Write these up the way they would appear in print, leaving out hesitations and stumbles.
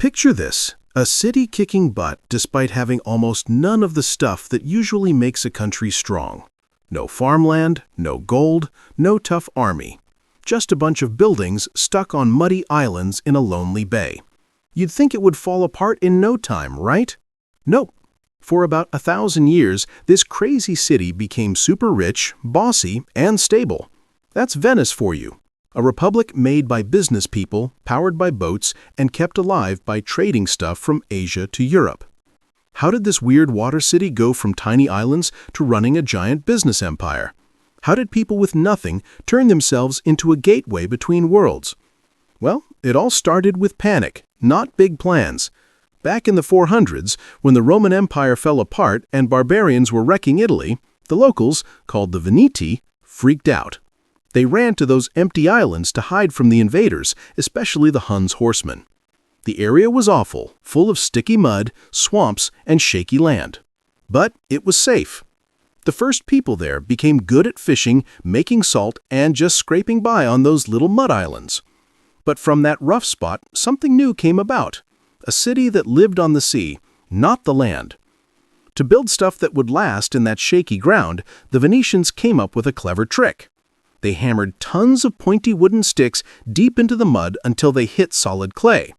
Picture this, a city kicking butt despite having almost none of the stuff that usually makes a country strong. No farmland, no gold, no tough army. Just a bunch of buildings stuck on muddy islands in a lonely bay. You'd think it would fall apart in no time, right? Nope. For about 1,000 years, this crazy city became super rich, bossy, and stable. That's Venice for you. A republic made by business people, powered by boats, and kept alive by trading stuff from Asia to Europe. How did this weird water city go from tiny islands to running a giant business empire? How did people with nothing turn themselves into a gateway between worlds? Well, it all started with panic, not big plans. Back in the 400s, when the Roman Empire fell apart and barbarians were wrecking Italy, the locals, called the Veneti, freaked out. They ran to those empty islands to hide from the invaders, especially the Huns' horsemen. The area was awful, full of sticky mud, swamps, and shaky land. But it was safe. The first people there became good at fishing, making salt, and just scraping by on those little mud islands. But from that rough spot, something new came about. A city that lived on the sea, not the land. To build stuff that would last in that shaky ground, the Venetians came up with a clever trick. They hammered tons of pointy wooden sticks deep into the mud until they hit solid clay.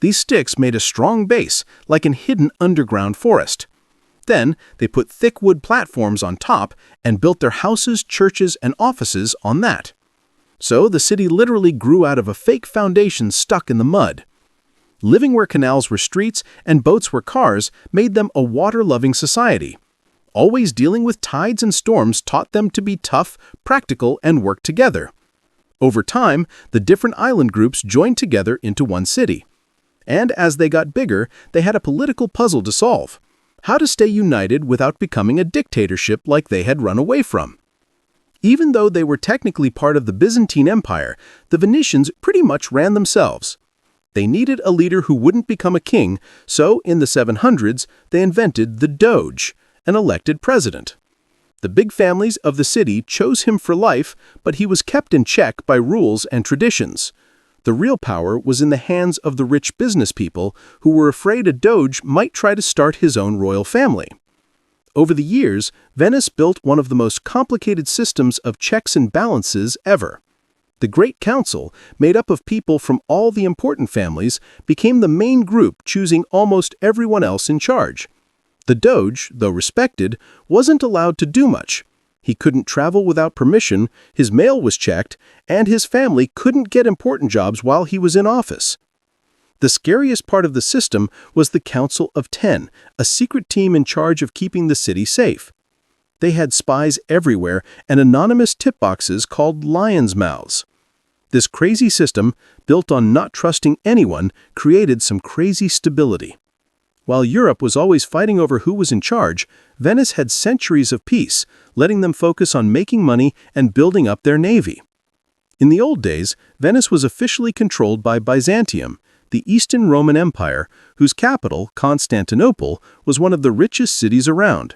These sticks made a strong base, like an hidden underground forest. Then they put thick wood platforms on top and built their houses, churches, and offices on that. So the city literally grew out of a fake foundation stuck in the mud. Living where canals were streets and boats were cars made them a water-loving society. Always dealing with tides and storms taught them to be tough, practical, and work together. Over time, the different island groups joined together into one city. And as they got bigger, they had a political puzzle to solve: how to stay united without becoming a dictatorship like they had run away from. Even though they were technically part of the Byzantine Empire, the Venetians pretty much ran themselves. They needed a leader who wouldn't become a king, so in the 700s, they invented the Doge, an elected president. The big families of the city chose him for life, but he was kept in check by rules and traditions. The real power was in the hands of the rich business people who were afraid a Doge might try to start his own royal family. Over the years, Venice built one of the most complicated systems of checks and balances ever. The Great Council, made up of people from all the important families, became the main group choosing almost everyone else in charge. The Doge, though respected, wasn't allowed to do much. He couldn't travel without permission, his mail was checked, and his family couldn't get important jobs while he was in office. The scariest part of the system was the Council of 10, a secret team in charge of keeping the city safe. They had spies everywhere and anonymous tip boxes called lions' mouths. This crazy system, built on not trusting anyone, created some crazy stability. While Europe was always fighting over who was in charge, Venice had centuries of peace, letting them focus on making money and building up their navy. In the old days, Venice was officially controlled by Byzantium, the Eastern Roman Empire, whose capital, Constantinople, was one of the richest cities around.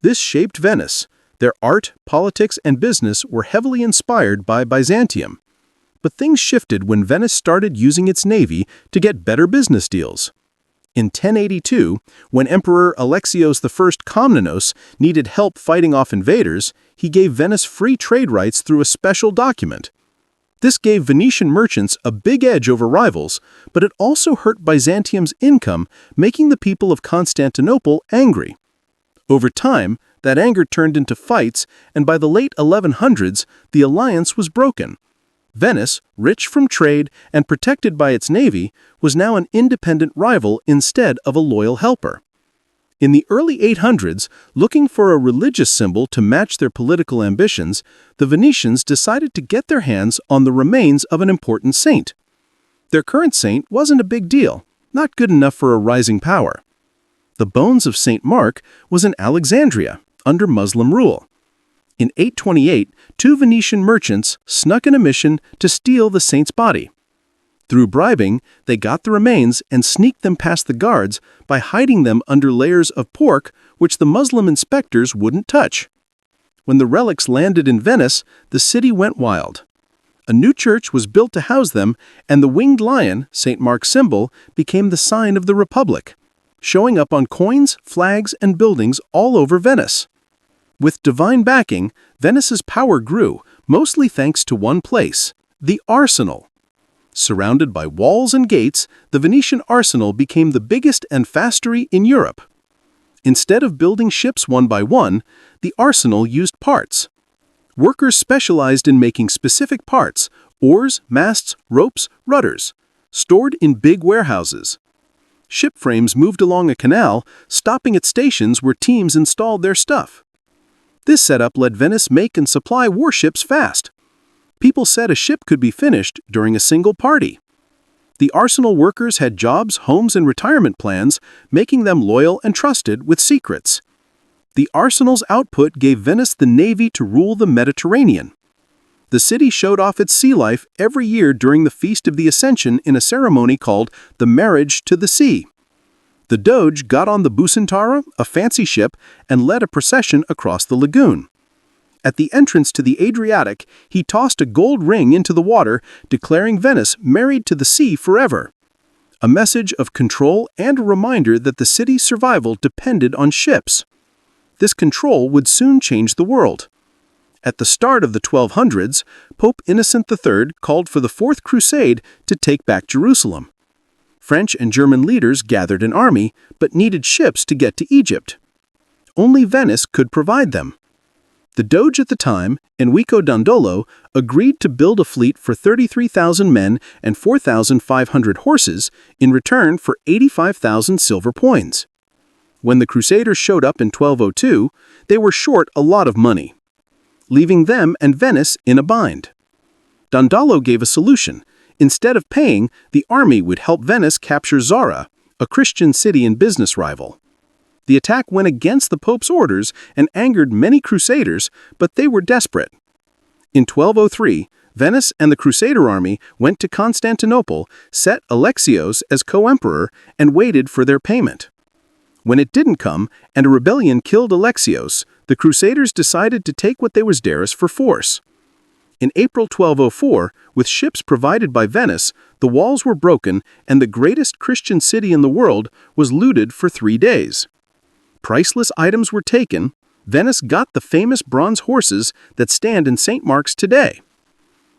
This shaped Venice. Their art, politics, and business were heavily inspired by Byzantium. But things shifted when Venice started using its navy to get better business deals. In 1082, when Emperor Alexios I Komnenos needed help fighting off invaders, he gave Venice free trade rights through a special document. This gave Venetian merchants a big edge over rivals, but it also hurt Byzantium's income, making the people of Constantinople angry. Over time, that anger turned into fights, and by the late 1100s, the alliance was broken. Venice, rich from trade and protected by its navy, was now an independent rival instead of a loyal helper. In the early 800s, looking for a religious symbol to match their political ambitions, the Venetians decided to get their hands on the remains of an important saint. Their current saint wasn't a big deal, not good enough for a rising power. The bones of Saint Mark was in Alexandria, under Muslim rule. In 828, two Venetian merchants snuck in a mission to steal the saint's body. Through bribing, they got the remains and sneaked them past the guards by hiding them under layers of pork which the Muslim inspectors wouldn't touch. When the relics landed in Venice, the city went wild. A new church was built to house them, and the winged lion, St. Mark's symbol, became the sign of the Republic, showing up on coins, flags, and buildings all over Venice. With divine backing, Venice's power grew, mostly thanks to one place, the Arsenal. Surrounded by walls and gates, the Venetian Arsenal became the biggest and fastest in Europe. Instead of building ships one by one, the Arsenal used parts. Workers specialized in making specific parts, oars, masts, ropes, rudders, stored in big warehouses. Ship frames moved along a canal, stopping at stations where teams installed their stuff. This setup let Venice make and supply warships fast. People said a ship could be finished during a single party. The Arsenal workers had jobs, homes, and retirement plans, making them loyal and trusted with secrets. The Arsenal's output gave Venice the navy to rule the Mediterranean. The city showed off its sea life every year during the Feast of the Ascension in a ceremony called the Marriage to the Sea. The Doge got on the Bucentauro, a fancy ship, and led a procession across the lagoon. At the entrance to the Adriatic, he tossed a gold ring into the water, declaring Venice married to the sea forever. A message of control and a reminder that the city's survival depended on ships. This control would soon change the world. At the start of the 1200s, Pope Innocent III called for the Fourth Crusade to take back Jerusalem. French and German leaders gathered an army, but needed ships to get to Egypt. Only Venice could provide them. The Doge at the time, Enrico Dandolo, agreed to build a fleet for 33,000 men and 4,500 horses in return for 85,000 silver coins. When the Crusaders showed up in 1202, they were short a lot of money, leaving them and Venice in a bind. Dandolo gave a solution. Instead of paying, the army would help Venice capture Zara, a Christian city and business rival. The attack went against the Pope's orders and angered many Crusaders, but they were desperate. In 1203, Venice and the Crusader army went to Constantinople, set Alexios as co-emperor, and waited for their payment. When it didn't come, and a rebellion killed Alexios, the Crusaders decided to take what they was theirs for force. In April 1204, with ships provided by Venice, the walls were broken and the greatest Christian city in the world was looted for 3 days. Priceless items were taken. Venice got the famous bronze horses that stand in St. Mark's today.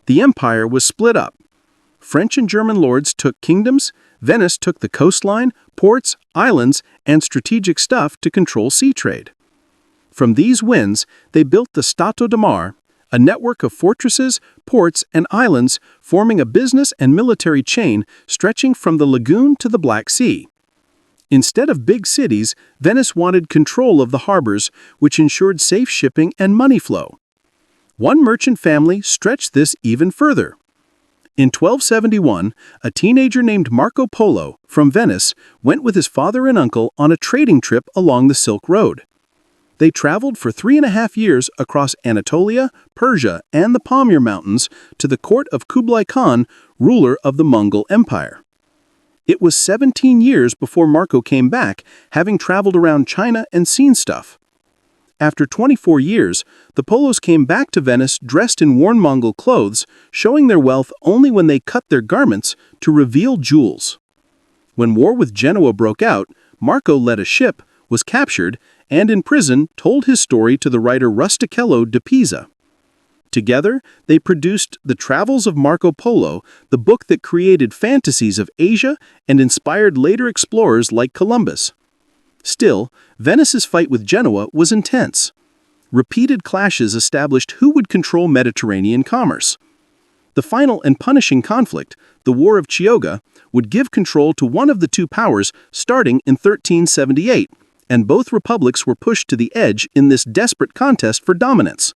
The empire was split up. French and German lords took kingdoms, Venice took the coastline, ports, islands, and strategic stuff to control sea trade. From these wins, they built the Stato da Mar, a network of fortresses, ports, and islands forming a business and military chain stretching from the lagoon to the Black Sea. Instead of big cities, Venice wanted control of the harbors, which ensured safe shipping and money flow. One merchant family stretched this even further. In 1271, a teenager named Marco Polo from Venice went with his father and uncle on a trading trip along the Silk Road. They traveled for 3.5 years across Anatolia, Persia, and the Pamir Mountains to the court of Kublai Khan, ruler of the Mongol Empire. It was 17 years before Marco came back, having traveled around China and seen stuff. After 24 years, the Polos came back to Venice dressed in worn Mongol clothes, showing their wealth only when they cut their garments to reveal jewels. When war with Genoa broke out, Marco led a ship, was captured, and in prison told his story to the writer Rustichello de Pisa. Together, they produced The Travels of Marco Polo, the book that created fantasies of Asia and inspired later explorers like Columbus. Still, Venice's fight with Genoa was intense. Repeated clashes established who would control Mediterranean commerce. The final and punishing conflict, the War of Chioggia, would give control to one of the two powers starting in 1378, and both republics were pushed to the edge in this desperate contest for dominance.